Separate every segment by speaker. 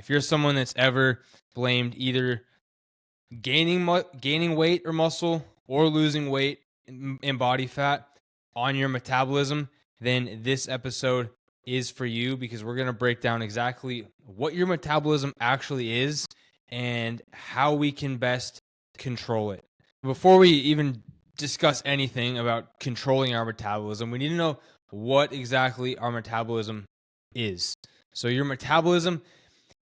Speaker 1: If you're someone that's ever blamed either gaining weight or muscle or losing weight and body fat on your metabolism, then this episode is for you, because we're going to break down exactly what your metabolism actually is and how we can best control it. Before we even discuss anything about controlling our metabolism, we need to know what exactly our metabolism is. So your metabolism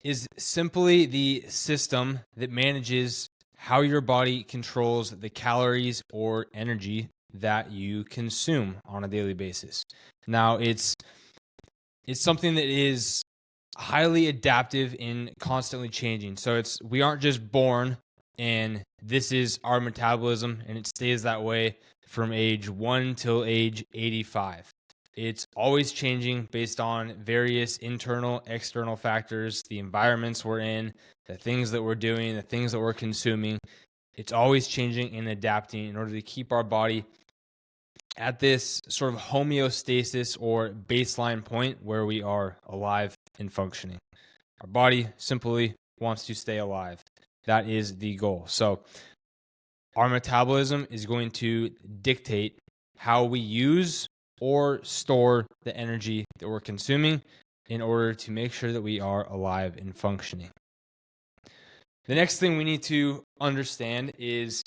Speaker 1: is simply the system that manages how your body controls the calories or energy that you consume on a daily basis. Now, it's something that is highly adaptive and constantly changing. So we aren't just born and this is our metabolism and it stays that way from age 1 till age 85. It's always changing based on various internal, external factors, the environments we're in, the things that we're doing, the things that we're consuming. It's always changing and adapting in order to keep our body at this sort of homeostasis or baseline point where we are alive and functioning. Our body simply wants to stay alive. That is the goal. So our metabolism is going to dictate how we use or store the energy that we're consuming in order to make sure that we are alive and functioning. The next thing we need to understand is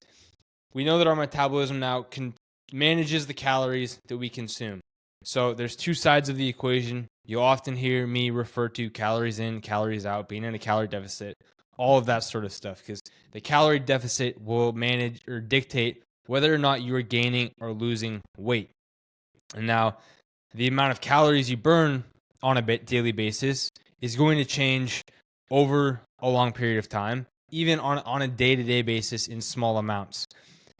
Speaker 1: we know that our metabolism now manages the calories that we consume. So there's two sides of the equation. You'll often hear me refer to calories in, calories out, being in a calorie deficit, all of that sort of stuff, because the calorie deficit will manage or dictate whether or not you are gaining or losing weight. And now the amount of calories you burn on a daily basis is going to change over a long period of time, even on a day-to-day basis in small amounts.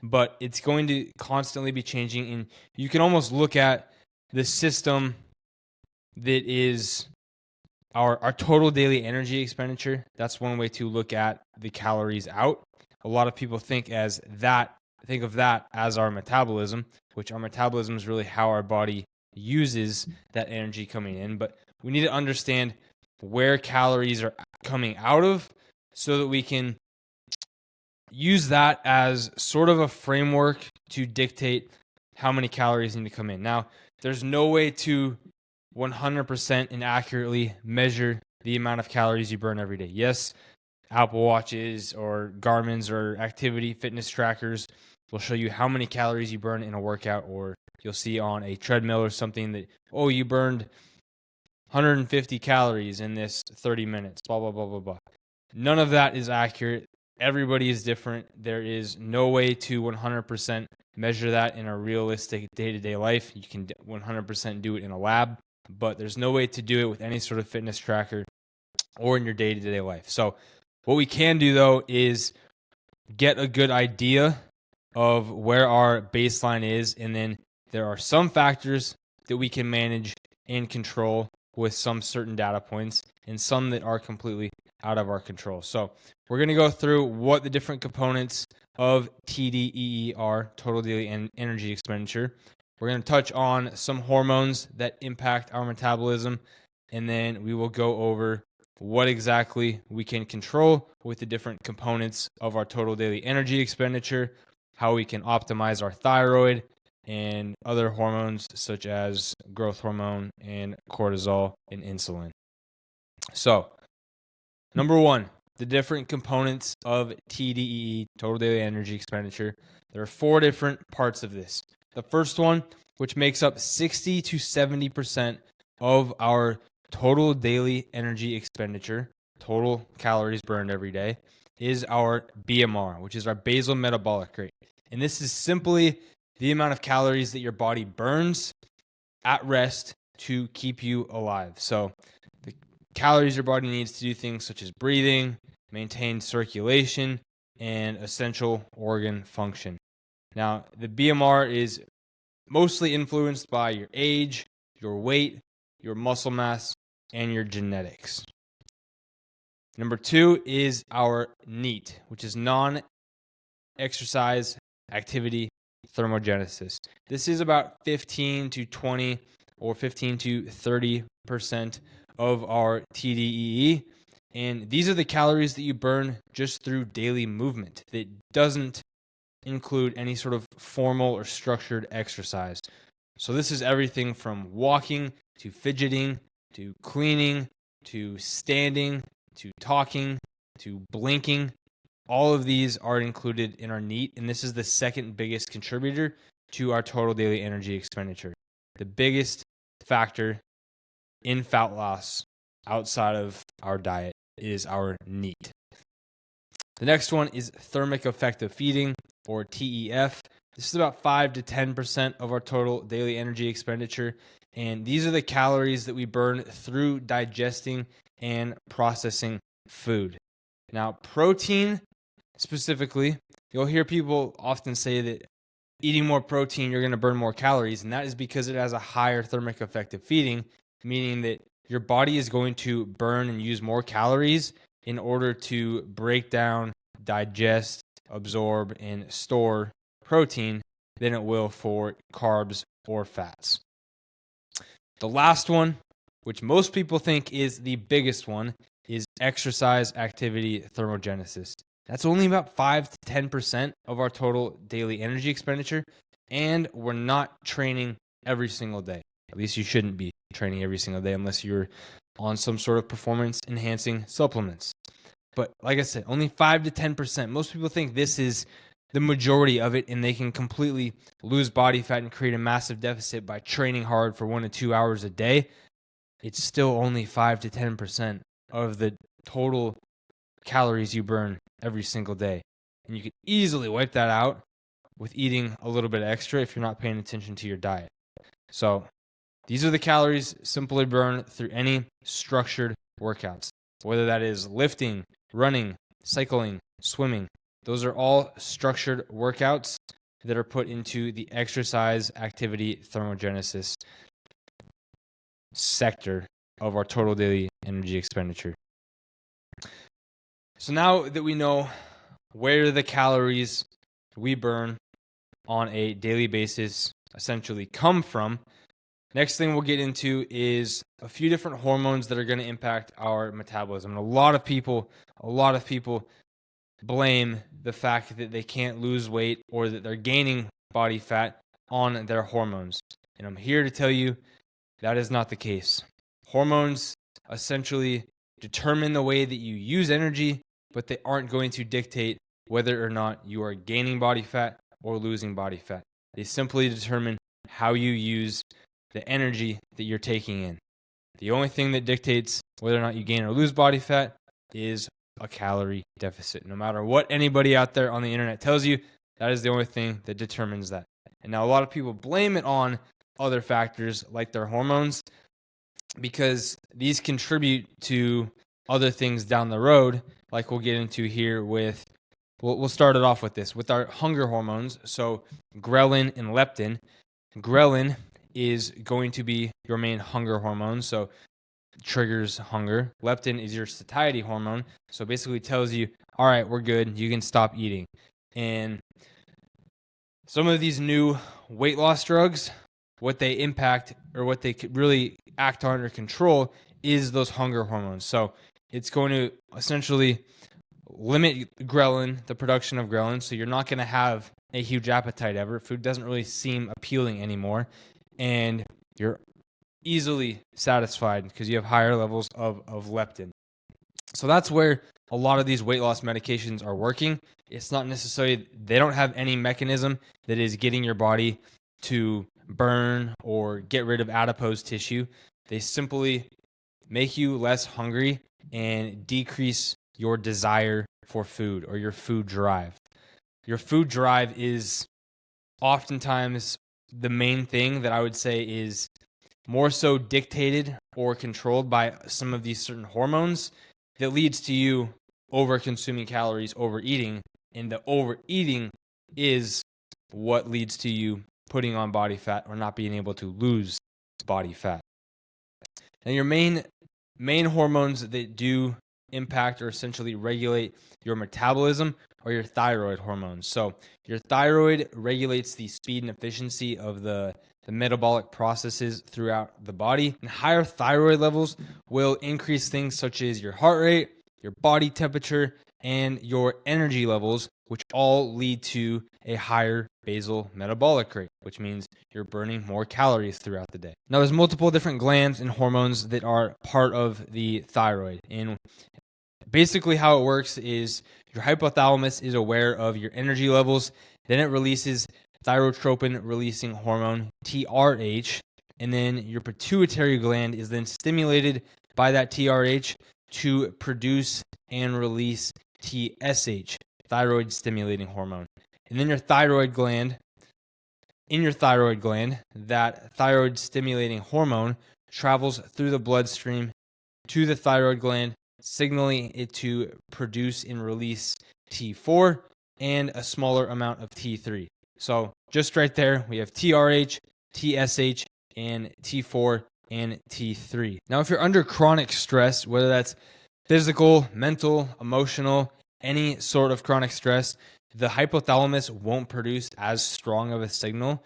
Speaker 1: But it's going to constantly be changing, and you can almost look at the system that is our total daily energy expenditure. That's one way to look at the calories out. A lot of people think of that as our metabolism, which our metabolism is really how our body uses that energy coming in. But we need to understand where calories are coming out of so that we can use that as sort of a framework to dictate how many calories need to come in. Now, there's no way to 100% and accurately measure the amount of calories you burn every day. Yes, Apple Watches or Garmin's or activity fitness trackers will show you how many calories you burn in a workout, or you'll see on a treadmill or something that, you burned 150 calories in this 30 minutes, blah, blah, blah, blah, blah. None of that is accurate. Everybody is different. There is no way to 100% measure that in a realistic day-to-day life. You can 100% do it in a lab, but there's no way to do it with any sort of fitness tracker or in your day-to-day life. So what we can do, though, is get a good idea of where our baseline is, and then there are some factors that we can manage and control with some certain data points, and some that are completely out of our control. So we're going to go through what the different components of TDEE are, total daily energy expenditure. We're going to touch on some hormones that impact our metabolism, and then we will go over what exactly we can control with the different components of our total daily energy expenditure, how we can optimize our thyroid and other hormones such as growth hormone and cortisol and insulin. So, number one, the different components of TDEE, total daily energy expenditure. There are 4 different parts of this. The first one, which makes up 60 to 70% of our total daily energy expenditure, total calories burned every day, is our BMR, which is our basal metabolic rate. And this is simply the amount of calories that your body burns at rest to keep you alive. So the calories your body needs to do things such as breathing, maintain circulation, and essential organ function. Now, the BMR is mostly influenced by your age, your weight, your muscle mass, and your genetics. Number 2 is our NEAT, which is non-exercise activity thermogenesis. This is about 15 to 20 or 15 to 30% of our TDEE, And these are the calories that you burn just through daily movement. That doesn't include any sort of formal or structured exercise. So this is everything from walking to fidgeting to cleaning to standing to talking to blinking. All of these are included in our NEAT, and this is the second biggest contributor to our total daily energy expenditure. The biggest factor in fat loss outside of our diet is our NEAT. The next one is thermic effective feeding, or TEF. This is about 5 to 10% of our total daily energy expenditure. And these are the calories that we burn through digesting and processing food. Now, protein specifically, you'll hear people often say that eating more protein, you're going to burn more calories. And that is because it has a higher thermic effective feeding, meaning that your body is going to burn and use more calories in order to break down, digest, absorb, and store protein than it will for carbs or fats. The last one, which most people think is the biggest one, is exercise activity thermogenesis. That's only about 5 to 10% of our total daily energy expenditure, and we're not training every single day. At least you shouldn't be training every single day unless you're on some sort of performance enhancing supplements. But like I said, only 5 to 10%. Most people think this is the majority of it, and they can completely lose body fat and create a massive deficit by training hard for 1 to 2 hours a day. It's still only 5 to 10% of the total calories you burn every single day. And you can easily wipe that out with eating a little bit extra if you're not paying attention to your diet. So these are the calories simply burned through any structured workouts, whether that is lifting, running, cycling, swimming. Those are all structured workouts that are put into the exercise activity thermogenesis sector of our total daily energy expenditure. So now that we know where the calories we burn on a daily basis essentially come from, next thing we'll get into is a few different hormones that are going to impact our metabolism. And a lot of people blame the fact that they can't lose weight or that they're gaining body fat on their hormones. And I'm here to tell you that is not the case. Hormones essentially determine the way that you use energy, but they aren't going to dictate whether or not you are gaining body fat or losing body fat. They simply determine how you use the energy that you're taking in. The only thing that dictates whether or not you gain or lose body fat is a calorie deficit. No matter what anybody out there on the internet tells you, that is the only thing that determines that. And now a lot of people blame it on other factors like their hormones because these contribute to other things down the road, like we'll get into here with, we'll start it off with this, with our hunger hormones. So ghrelin and leptin. Ghrelin is going to be your main hunger hormone, so triggers hunger. Leptin is your satiety hormone, so basically tells you, all right, we're good, you can stop eating. And some of these new weight loss drugs, what they impact or what they could really act on or control is those hunger hormones. So it's going to essentially limit ghrelin, the production of ghrelin, so you're not going to have a huge appetite ever. Food doesn't really seem appealing anymore, and you're easily satisfied because you have higher levels of leptin. So that's where a lot of these weight loss medications are working. It's not necessarily, they don't have any mechanism that is getting your body to burn or get rid of adipose tissue. They simply make you less hungry and decrease your desire for food or your food drive. Your food drive is oftentimes the main thing that I would say is more so dictated or controlled by some of these certain hormones that leads to you over consuming calories, overeating, and the overeating is what leads to you putting on body fat or not being able to lose body fat. And your main hormones that do impact or essentially regulate your metabolism are your thyroid hormones. So your thyroid regulates the speed and efficiency of the metabolic processes throughout the body. And higher thyroid levels will increase things such as your heart rate, your body temperature, and your energy levels, which all lead to a higher basal metabolic rate, which means you're burning more calories throughout the day. Now, there's multiple different glands and hormones that are part of the thyroid. And basically how it works is your hypothalamus is aware of your energy levels. Then it releases thyrotropin releasing hormone, TRH. And then your pituitary gland is then stimulated by that TRH to produce and release TSH, thyroid stimulating hormone. And then in your thyroid gland, that thyroid stimulating hormone travels through the bloodstream to the thyroid gland, signaling it to produce and release T4 and a smaller amount of T3. So just right there, we have TRH, TSH, and T4 and T3. Now, if you're under chronic stress, whether that's physical, mental, emotional, any sort of chronic stress, the hypothalamus won't produce as strong of a signal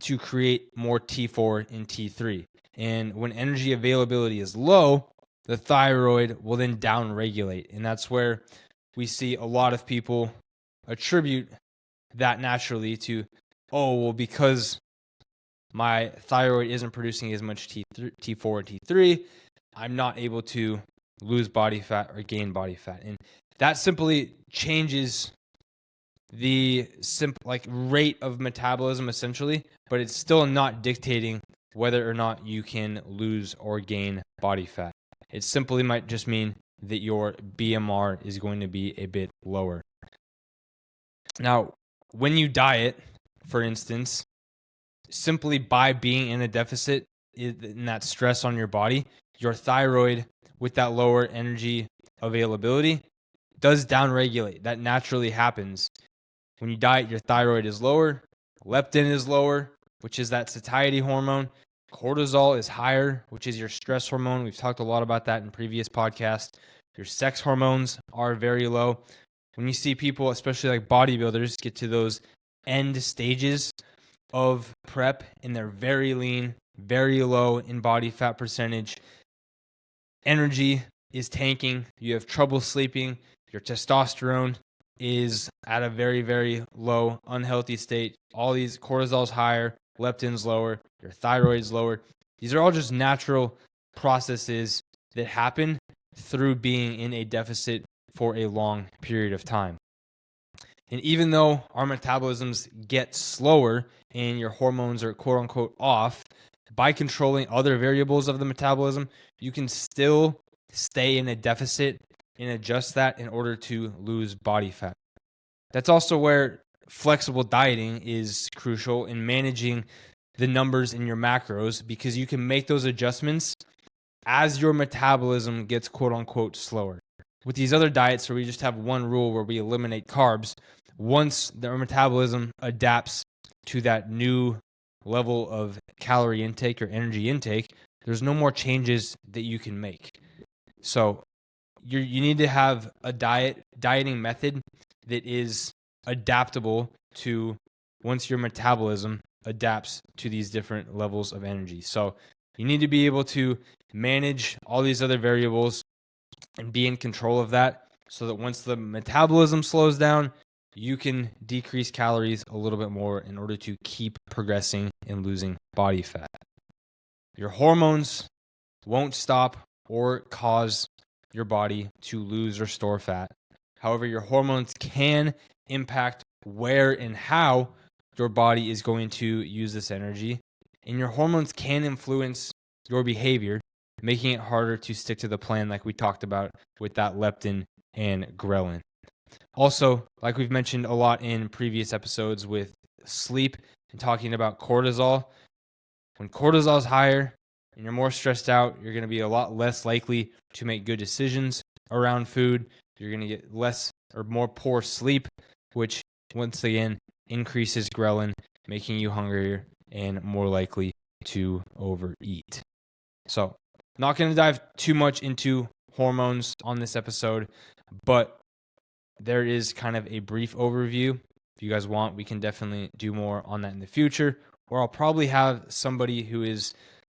Speaker 1: to create more T4 and T3. And when energy availability is low, the thyroid will then downregulate. And that's where we see a lot of people attribute that naturally to, oh, well, because my thyroid isn't producing as much T4 and T3, I'm not able to lose body fat or gain body fat. And that simply changes the rate of metabolism essentially, but it's still not dictating whether or not you can lose or gain body fat. It simply might just mean that your BMR is going to be a bit lower. Now, when you diet, for instance, simply by being in a deficit and that stress on your body, your thyroid with that lower energy availability does downregulate. That naturally happens. When you diet, your thyroid is lower, leptin is lower, which is that satiety hormone. Cortisol is higher, which is your stress hormone. We've talked a lot about that in previous podcasts. Your sex hormones are very low. When you see people, especially like bodybuilders, get to those end stages of prep and they're very lean, very low in body fat percentage, energy is tanking, you have trouble sleeping, your testosterone is at a very, very low, unhealthy state. All these cortisol's higher, leptin's lower, your thyroid's lower. These are all just natural processes that happen through being in a deficit for a long period of time. And even though our metabolisms get slower and your hormones are quote unquote off, by controlling other variables of the metabolism, you can still stay in a deficit and adjust that in order to lose body fat. That's also where flexible dieting is crucial in managing the numbers in your macros, because you can make those adjustments as your metabolism gets quote unquote slower. With these other diets where we just have one rule where we eliminate carbs, once our metabolism adapts to that new level of calorie intake or energy intake, there's no more changes that you can make. So you need to have a dieting method that is adaptable to once your metabolism adapts to these different levels of energy. So you need to be able to manage all these other variables and be in control of that so that once the metabolism slows down, you can decrease calories a little bit more in order to keep progressing and losing body fat. Your hormones won't stop or cause your body to lose or store fat. However, your hormones can impact where and how your body is going to use this energy. And your hormones can influence your behavior, making it harder to stick to the plan like we talked about with that leptin and ghrelin. Also, like we've mentioned a lot in previous episodes with sleep and talking about cortisol, when cortisol is higher and you're more stressed out, you're going to be a lot less likely to make good decisions around food. You're going to get less or more poor sleep, which once again increases ghrelin, making you hungrier and more likely to overeat. So, not going to dive too much into hormones on this episode, but there is kind of a brief overview. If you guys want, we can definitely do more on that in the future, or I'll probably have somebody who is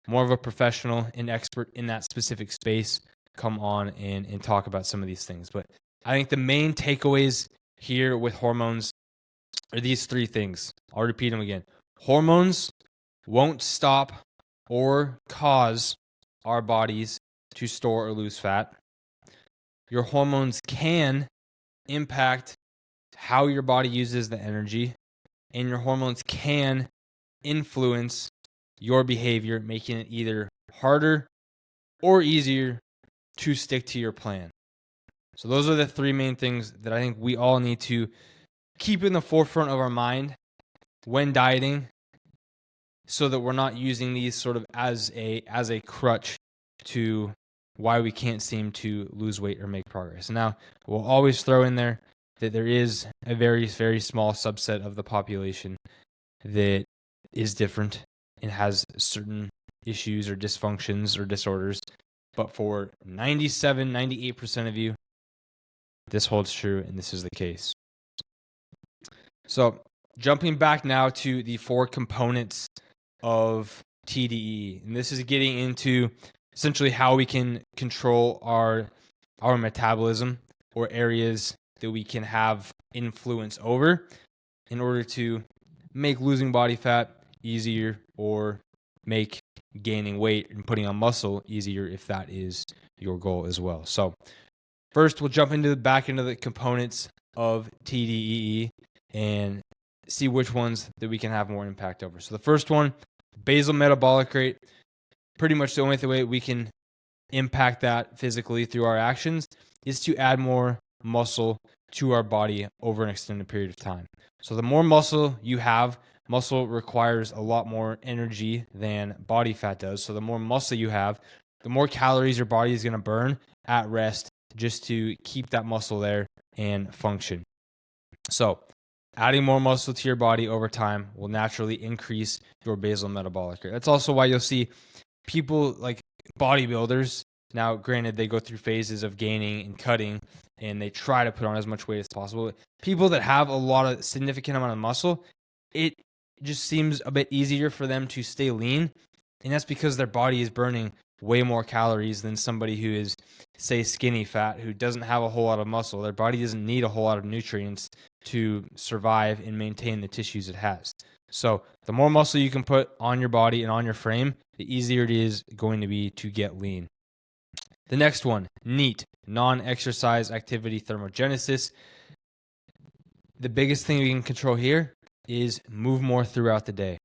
Speaker 1: more of a professional and expert in that specific space come on and talk about some of these things. But I think the main takeaways here with hormones are these three things. I'll repeat them again. Hormones won't stop or cause our bodies to store or lose fat. Your hormones can impact how your body uses the energy, and your hormones can influence your behavior, making it either harder or easier to stick to your plan. So those are the three main things that I think we all need to keep in the forefront of our mind when dieting, so that we're not using these sort of as a crutch to why we can't seem to lose weight or make progress. Now, we'll always throw in there that there is a very, very small subset of the population that is different and has certain issues or dysfunctions or disorders. But for 97, 98% of you, this holds true, and this is the case. So jumping back now to the 4 components of TDEE, and this is getting into essentially how we can control our metabolism, or areas that we can have influence over in order to make losing body fat easier, or make gaining weight and putting on muscle easier if that is your goal as well. So first, we'll jump into the components of TDEE and see which ones that we can have more impact over. So the first one, basal metabolic rate. Pretty much the only way we can impact that physically through our actions is to add more muscle to our body over an extended period of time. So the more muscle you have, muscle requires a lot more energy than body fat does. So the more muscle you have, the more calories your body is going to burn at rest just to keep that muscle there and function. So adding more muscle to your body over time will naturally increase your basal metabolic rate. That's also why you'll see people like bodybuilders. Now, granted, they go through phases of gaining and cutting, and they try to put on as much weight as possible. People that have a lot of significant amount of muscle, it just seems a bit easier for them to stay lean. And that's because their body is burning way more calories than somebody who is, say, skinny fat, who doesn't have a whole lot of muscle. Their body doesn't need a whole lot of nutrients to survive and maintain the tissues it has. So the more muscle you can put on your body and on your frame, the easier it is going to be to get lean. The next one, NEAT, non-exercise activity thermogenesis. The biggest thing we can control here is move more throughout the day.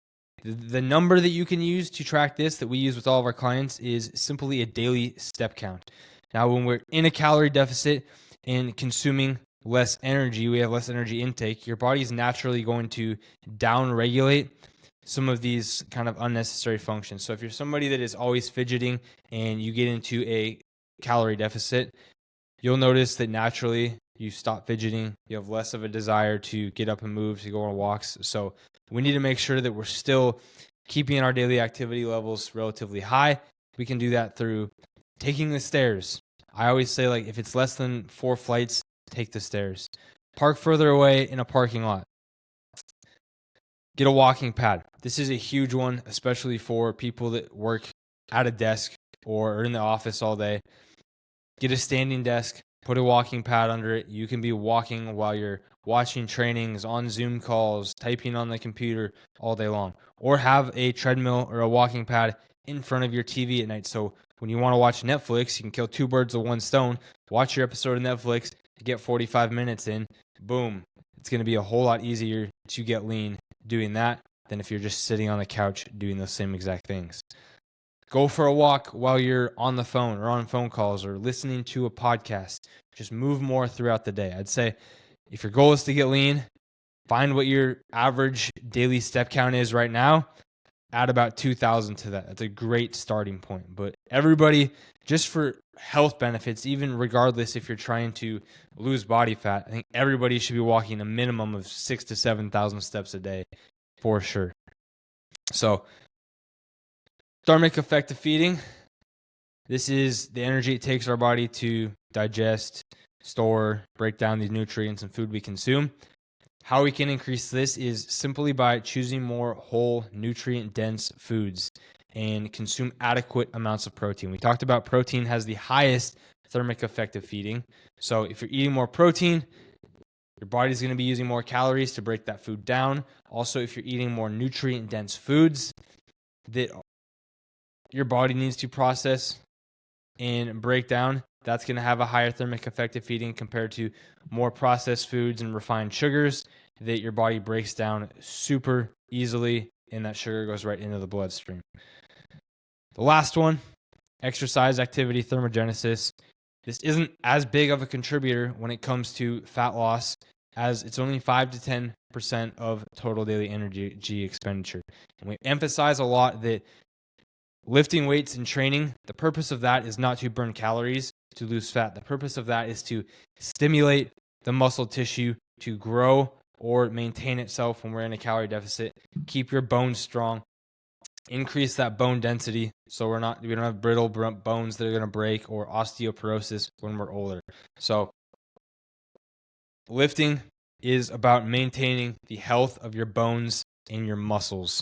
Speaker 1: The number that you can use to track this, that we use with all of our clients, is simply a daily step count. Now, when we're in a calorie deficit and consuming less energy, we have less energy intake, your body is naturally going to down-regulate some of these kind of unnecessary functions. So if you're somebody that is always fidgeting and you get into a calorie deficit, you'll notice that naturally you stop fidgeting. You have less of a desire to get up and move, to go on walks. So we need to make sure that we're still keeping our daily activity levels relatively high. We can do that through taking the stairs. I always say, like, if it's less than 4 flights, take the stairs. Park further away in a parking lot. Get a walking pad. This is a huge one, especially for people that work at a desk or are in the office all day. Get a standing desk, put a walking pad under it. You can be walking while you're watching trainings, on Zoom calls, typing on the computer all day long. Or have a treadmill or a walking pad in front of your TV at night. So when you want to watch Netflix, you can kill 2 birds with 1 stone. Watch your episode of Netflix, get 45 minutes in. Boom. It's going to be a whole lot easier to get lean doing that than if you're just sitting on the couch doing those same exact things. Go for a walk while you're on the phone or on phone calls or listening to a podcast. Just move more throughout the day. I'd say if your goal is to get lean, find what your average daily step count is right now. Add about 2,000 to that. That's a great starting point. But everybody, just for health benefits, even regardless if you're trying to lose body fat, I think everybody should be walking a minimum of 6,000 to 7,000 steps a day for sure. So, thermic effect of feeding. This is the energy it takes our body to digest, store, break down these nutrients and food we consume. How we can increase this is simply by choosing more whole, nutrient-dense foods. and consume adequate amounts of protein. We talked about protein has the highest thermic effect of feeding. So if you're eating more protein, your body's going to be using more calories to break that food down. Also, if you're eating more nutrient-dense foods that your body needs to process and break down, that's going to have a higher thermic effect of feeding compared to more processed foods and refined sugars that your body breaks down super easily, and that sugar goes right into the bloodstream. The last one, exercise activity thermogenesis. This isn't as big of a contributor when it comes to fat loss, as it's only 5 to 10% of total daily energy expenditure. And we emphasize a lot that lifting weights and training, the purpose of that is not to burn calories, to lose fat. The purpose of that is to stimulate the muscle tissue to grow or maintain itself when we're in a calorie deficit, keep your bones strong, increase that bone density so we don't have brittle bones that are going to break, or osteoporosis when we're older. So lifting is about maintaining the health of your bones and your muscles,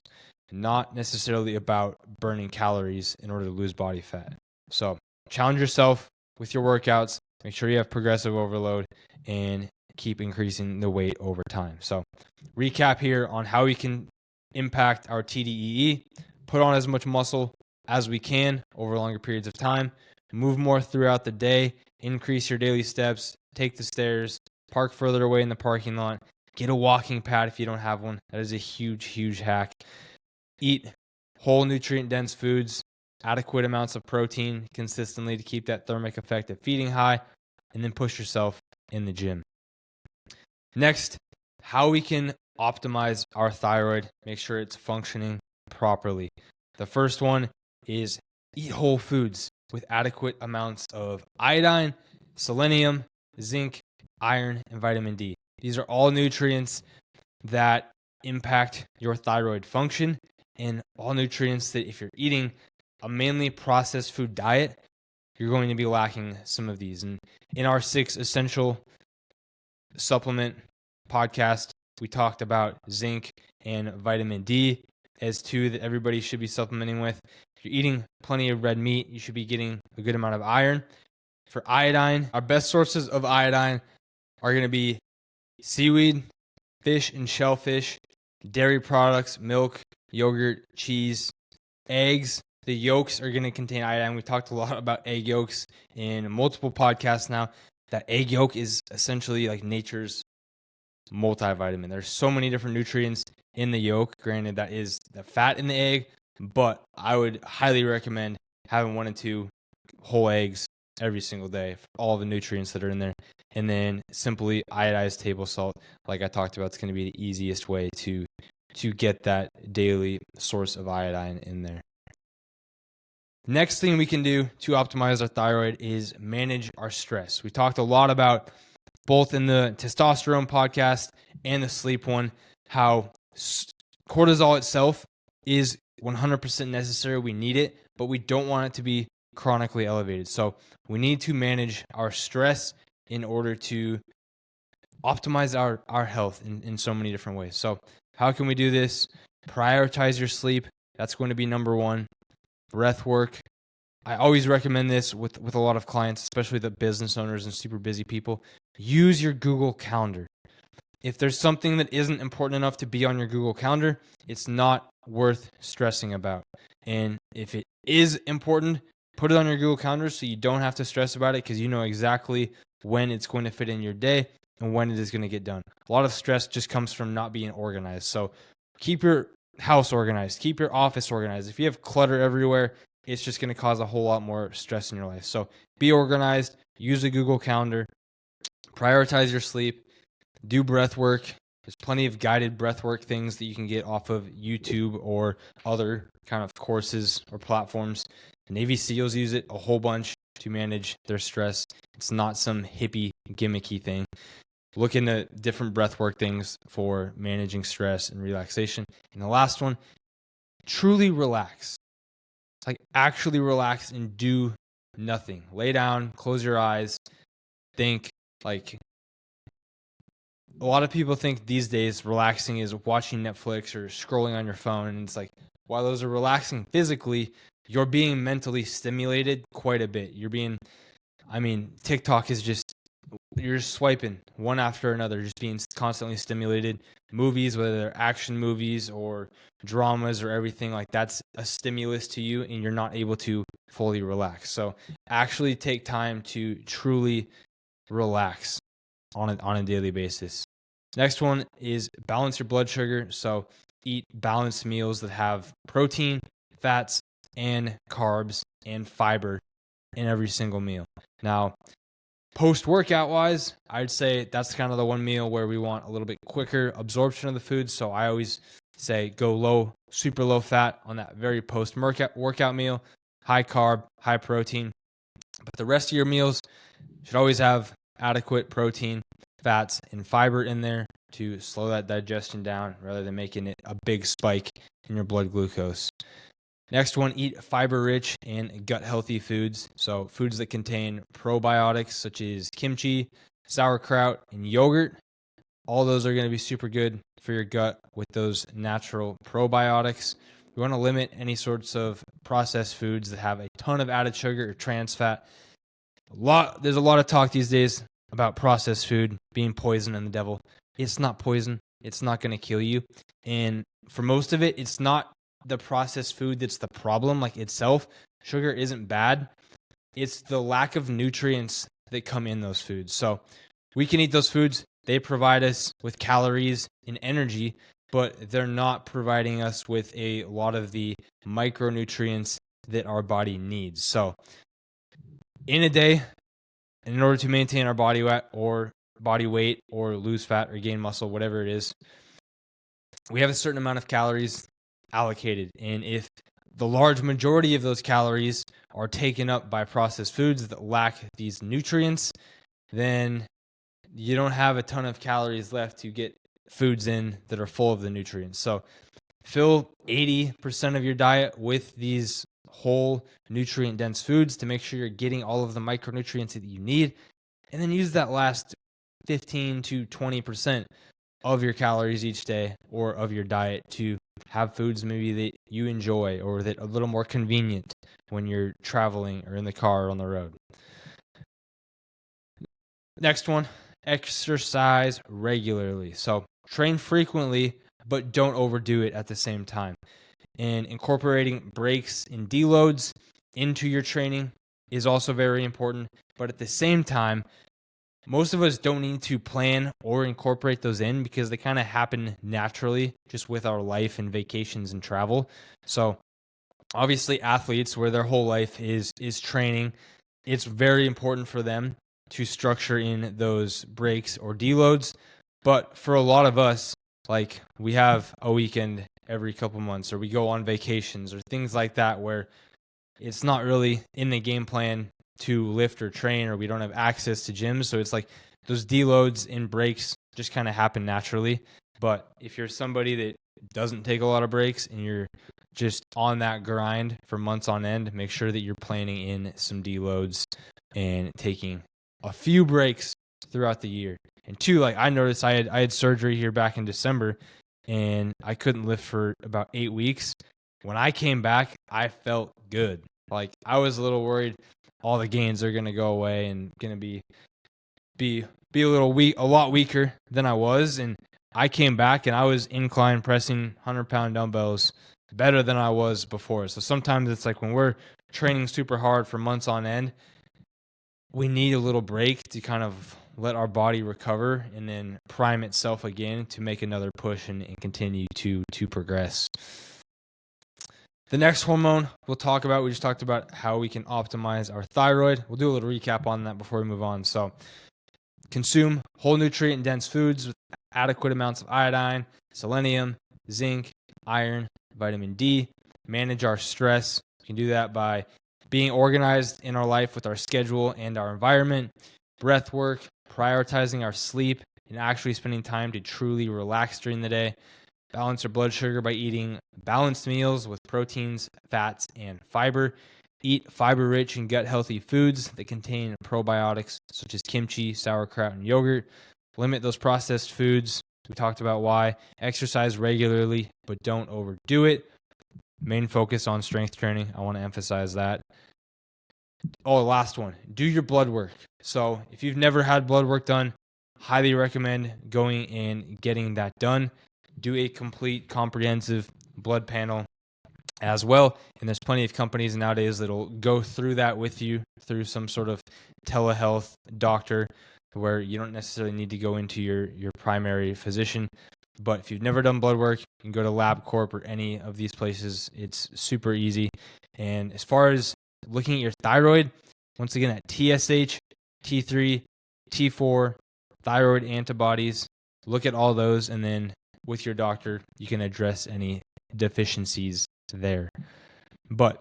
Speaker 1: not necessarily about burning calories in order to lose body fat. So challenge yourself with your workouts. Make sure you have progressive overload and keep increasing the weight over time. So recap here on how we can impact our TDEE. Put on as much muscle as we can over longer periods of time. Move more throughout the day. Increase your daily steps. Take the stairs. Park further away in the parking lot. Get a walking pad if you don't have one. That is a huge, huge hack. Eat whole nutrient-dense foods, adequate amounts of protein consistently to keep that thermic effect of feeding high, and then push yourself in the gym. Next, how we can optimize our thyroid, make sure it's functioning properly. The first one is eat whole foods with adequate amounts of iodine, selenium, zinc, iron, and vitamin D. These are all nutrients that impact your thyroid function, and all nutrients that if you're eating a mainly processed food diet, you're going to be lacking some of these. And in our 6 essential supplement podcast, we talked about zinc and vitamin D as 2 that everybody should be supplementing with. If you're eating plenty of red meat, you should be getting a good amount of iron. For iodine, our best sources of iodine are going to be seaweed, fish and shellfish, dairy products, milk, yogurt, cheese, eggs. The yolks are going to contain iodine. We talked a lot about egg yolks in multiple podcasts now. That egg yolk is essentially like nature's multivitamin. There's so many different nutrients in the yolk. Granted, that is the fat in the egg, but I would highly recommend having 1 and 2 whole eggs every single day for all the nutrients that are in there. And then simply iodized table salt, like I talked about, it's going to be the easiest way to get that daily source of iodine in there. Next thing we can do to optimize our thyroid is manage our stress. We talked a lot about, both in the testosterone podcast and the sleep one, how cortisol itself is 100% necessary. We need it, but we don't want it to be chronically elevated. So we need to manage our stress in order to optimize our health in so many different ways. So how can we do this? Prioritize your sleep. That's going to be number 1. Breath work. I always recommend this with a lot of clients, especially the business owners and super busy people. Use your Google Calendar. If there's something that isn't important enough to be on your Google Calendar, it's not worth stressing about. And if it is important, put it on your Google Calendar so you don't have to stress about it, because you know exactly when it's going to fit in your day and when it is going to get done. A lot of stress just comes from not being organized. So keep your house organized. Keep your office organized. If you have clutter everywhere, it's just going to cause a whole lot more stress in your life. So be organized. Use a Google Calendar. Prioritize your sleep. Do breath work. There's plenty of guided breath work things that you can get off of YouTube or other kind of courses or platforms. Navy SEALs use it a whole bunch to manage their stress. It's not some hippie gimmicky thing. Look into different breathwork things for managing stress and relaxation. And the last one, truly relax. Like actually relax and do nothing. Lay down, close your eyes, think. Like a lot of people think these days relaxing is watching Netflix or scrolling on your phone. And it's like, while those are relaxing physically, you're being mentally stimulated quite a bit. TikTok is you're just swiping one after another, just being constantly stimulated. Movies, whether they're action movies or dramas or everything, like that's a stimulus to you and you're not able to fully relax. So actually take time to truly relax on a daily basis. Next one is balance your blood sugar. So eat balanced meals that have protein, fats, and carbs and fiber in every single meal. Now, post-workout wise, I'd say that's kind of the one meal where we want a little bit quicker absorption of the food. So I always say go low, super low fat on that very post-workout meal, high carb, high protein. But the rest of your meals should always have adequate protein, fats, and fiber in there to slow that digestion down rather than making it a big spike in your blood glucose. Next one, eat fiber-rich and gut-healthy foods. So foods that contain probiotics such as kimchi, sauerkraut, and yogurt. All those are going to be super good for your gut with those natural probiotics. We want to limit any sorts of processed foods that have a ton of added sugar or trans fat. There's a lot of talk these days about processed food being poison and the devil. It's not poison. It's not going to kill you. And for most of it, it's not the processed food that's the problem, like itself. Sugar isn't bad. It's the lack of nutrients that come in those foods. So we can eat those foods. They provide us with calories and energy, but they're not providing us with a lot of the micronutrients that our body needs. So in a day, in order to maintain our body weight or lose fat or gain muscle, whatever it is, we have a certain amount of calories allocated. And if the large majority of those calories are taken up by processed foods that lack these nutrients, then you don't have a ton of calories left to get foods in that are full of the nutrients. So fill 80% of your diet with these whole nutrient dense foods to make sure you're getting all of the micronutrients that you need, and then use that last 15 to 20% of your calories each day or of your diet to have foods maybe that you enjoy or that are a little more convenient when you're traveling or in the car or on the road. Next one, exercise regularly. So train frequently, but don't overdo it at the same time. And incorporating breaks and deloads into your training is also very important. But at the same time, most of us don't need to plan or incorporate those in because they kind of happen naturally just with our life and vacations and travel. So obviously athletes, where their whole life is training, it's very important for them to structure in those breaks or deloads. But for a lot of us, like we have a weekend every couple months, or we go on vacations or things like that where it's not really in the game plan to lift or train, or we don't have access to gyms. So it's like those deloads and breaks just kind of happen naturally. But if you're somebody that doesn't take a lot of breaks and you're just on that grind for months on end, make sure that you're planning in some deloads and taking a few breaks throughout the year. And two, like I noticed I had surgery here back in December and I couldn't lift for about 8 weeks. When I came back, I felt good. Like I was a little worried all the gains are going to go away and going to be a lot weaker than I was. And I came back and I was incline pressing 100-pound dumbbells better than I was before. So sometimes it's like when we're training super hard for months on end, we need a little break to kind of let our body recover and then prime itself again to make another push and continue to progress. The next hormone we'll talk about, we just talked about how we can optimize our thyroid. We'll do a little recap on that before we move on. So consume whole nutrient dense foods with adequate amounts of iodine, selenium, zinc, iron, vitamin D. Manage our stress. We can do that by being organized in our life with our schedule and our environment, breath work, prioritizing our sleep, and actually spending time to truly relax during the day. Balance our blood sugar by eating balanced meals with proteins, fats, and fiber. Eat fiber-rich and gut-healthy foods that contain probiotics such as kimchi, sauerkraut, and yogurt. Limit those processed foods. We talked about why. Exercise regularly, but don't overdo it. Main focus on strength training. I want to emphasize that. Oh, last one. Do your blood work. So if you've never had blood work done, highly recommend going and getting that done. Do a complete comprehensive blood panel as well. And there's plenty of companies nowadays that'll go through that with you through some sort of telehealth doctor where you don't necessarily need to go into your primary physician. But if you've never done blood work, you can go to LabCorp or any of these places. It's super easy. And as far as looking at your thyroid, once again, at TSH, T3, T4, thyroid antibodies, look at all those. And then with your doctor, you can address any deficiencies there. But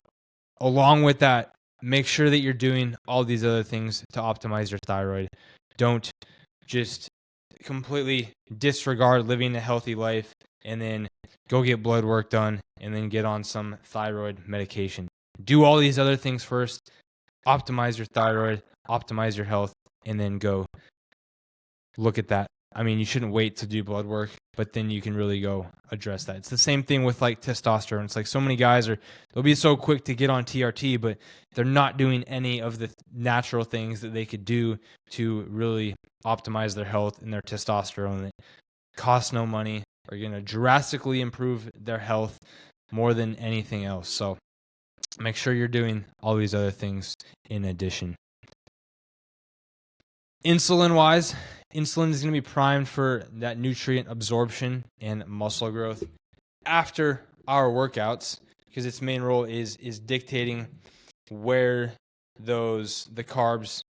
Speaker 1: along with that, make sure that you're doing all these other things to optimize your thyroid. Don't just completely disregard living a healthy life and then go get blood work done and then get on some thyroid medication. Do all these other things first, optimize your thyroid, optimize your health, and then go look at that. I mean, you shouldn't wait to do blood work, but then you can really go address that. It's the same thing with like testosterone. It's like so many guys they'll be so quick to get on TRT, but they're not doing any of the natural things that they could do to really optimize their health and their testosterone. That cost no money, are going to drastically improve their health more than anything else. So make sure you're doing all these other things in addition. Insulin-wise, insulin is going to be primed for that nutrient absorption and muscle growth after our workouts because its main role is dictating where the carbs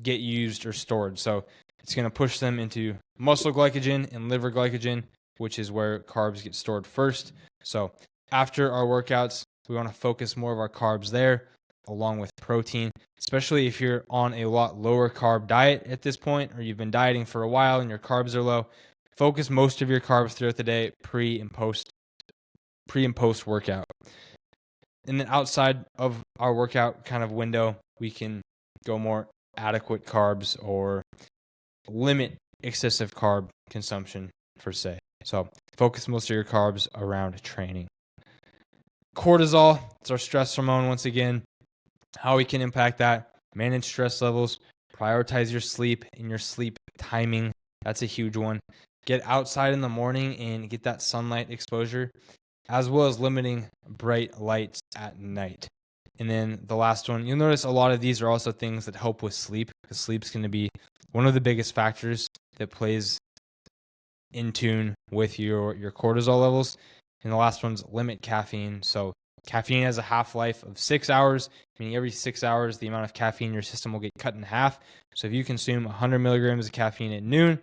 Speaker 1: get used or stored. So it's going to push them into muscle glycogen and liver glycogen, which is where carbs get stored first. So after our workouts, we want to focus more of our carbs there along with protein, especially if you're on a lot lower carb diet at this point, or you've been dieting for a while and your carbs are low. Focus most of your carbs throughout the day, pre and post workout. And then outside of our workout kind of window, we can go more adequate carbs or limit excessive carb consumption per se. So focus most of your carbs around training. Cortisol, it's our stress hormone once again. How we can impact that, manage stress levels, prioritize your sleep and your sleep timing. That's a huge one. Get outside in the morning and get that sunlight exposure, as well as limiting bright lights at night. And then the last one, you'll notice a lot of these are also things that help with sleep, because sleep's going to be one of the biggest factors that plays in tune with your cortisol levels. And the last one's limit caffeine. So caffeine has a half-life of 6 hours, meaning every 6 hours, the amount of caffeine in your system will get cut in half. So if you consume 100 milligrams of caffeine at noon,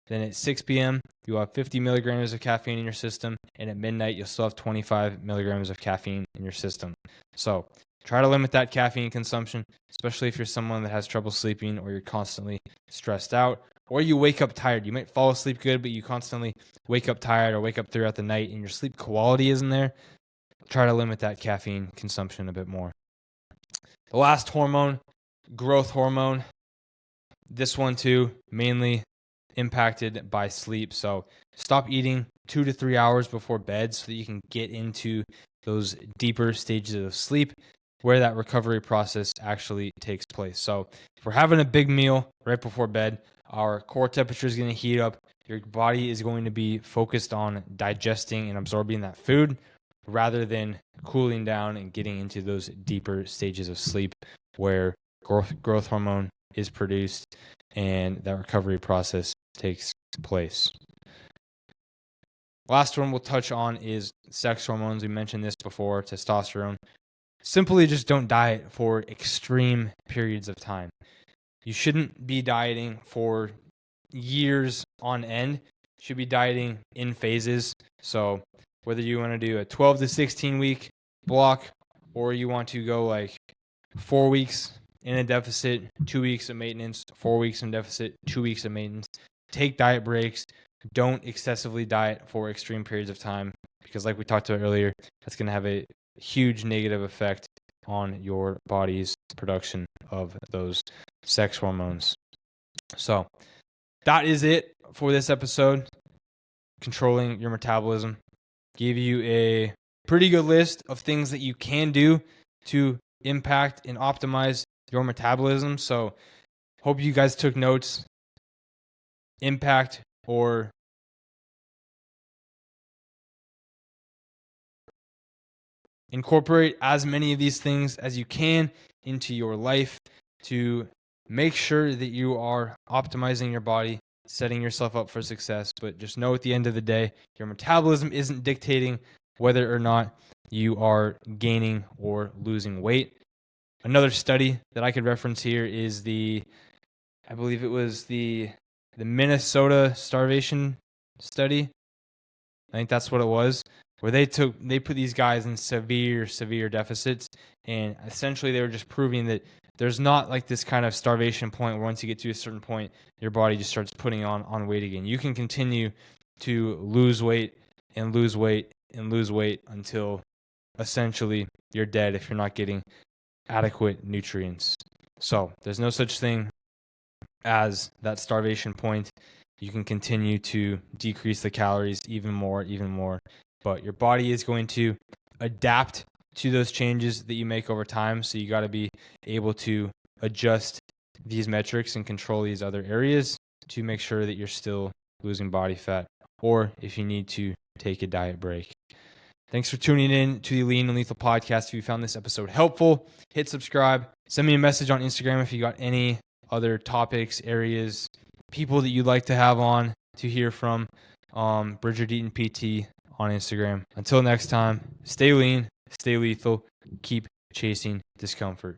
Speaker 1: then at 6 p.m., you'll have 50 milligrams of caffeine in your system. And at midnight, you'll still have 25 milligrams of caffeine in your system. So try to limit that caffeine consumption, especially if you're someone that has trouble sleeping or you're constantly stressed out or you wake up tired. You might fall asleep good, but you constantly wake up tired or wake up throughout the night and your sleep quality isn't there. Try to limit that caffeine consumption a bit more. The last hormone, growth hormone. This one too, mainly impacted by sleep. So stop eating 2 to 3 hours before bed so that you can get into those deeper stages of sleep where that recovery process actually takes place. So if we're having a big meal right before bed, our core temperature is going to heat up. Your body is going to be focused on digesting and absorbing that food rather than cooling down and getting into those deeper stages of sleep where growth hormone is produced and that recovery process takes place. Last one we'll touch on is sex hormones. We mentioned this before, testosterone. Simply just don't diet for extreme periods of time. You shouldn't be dieting for years on end. You should be dieting in phases. So whether you want to do a 12 to 16 week block or you want to go like 4 weeks in a deficit, 2 weeks of maintenance, 4 weeks in deficit, 2 weeks of maintenance. Take diet breaks. Don't excessively diet for extreme periods of time because like we talked about earlier, that's going to have a huge negative effect on your body's production of those sex hormones. So that is it for this episode. Controlling your metabolism. Give you a pretty good list of things that you can do to impact and optimize your metabolism. So hope you guys took notes. Impact or incorporate as many of these things as you can into your life to make sure that you are optimizing your body, setting yourself up for success. But just know at the end of the day, your metabolism isn't dictating whether or not you are gaining or losing weight. Another study that I could reference here is I believe it was the Minnesota starvation study. I think that's what it was, where they put these guys in severe deficits, and essentially they were just proving that there's not like this kind of starvation point where once you get to a certain point, your body just starts putting on weight again. You can continue to lose weight and lose weight and lose weight until essentially you're dead if you're not getting adequate nutrients. So there's no such thing as that starvation point. You can continue to decrease the calories even more, but your body is going to adapt to those changes that you make over time. So you got to be able to adjust these metrics and control these other areas to make sure that you're still losing body fat, or if you need to take a diet break. Thanks for tuning in to the Lean and Lethal podcast. If you found this episode helpful, hit subscribe. Send me a message on Instagram if you got any other topics, areas, people that you'd like to have on to hear from. Bridger Deaton PT on Instagram. Until next time, stay lean, stay lethal, keep chasing discomfort.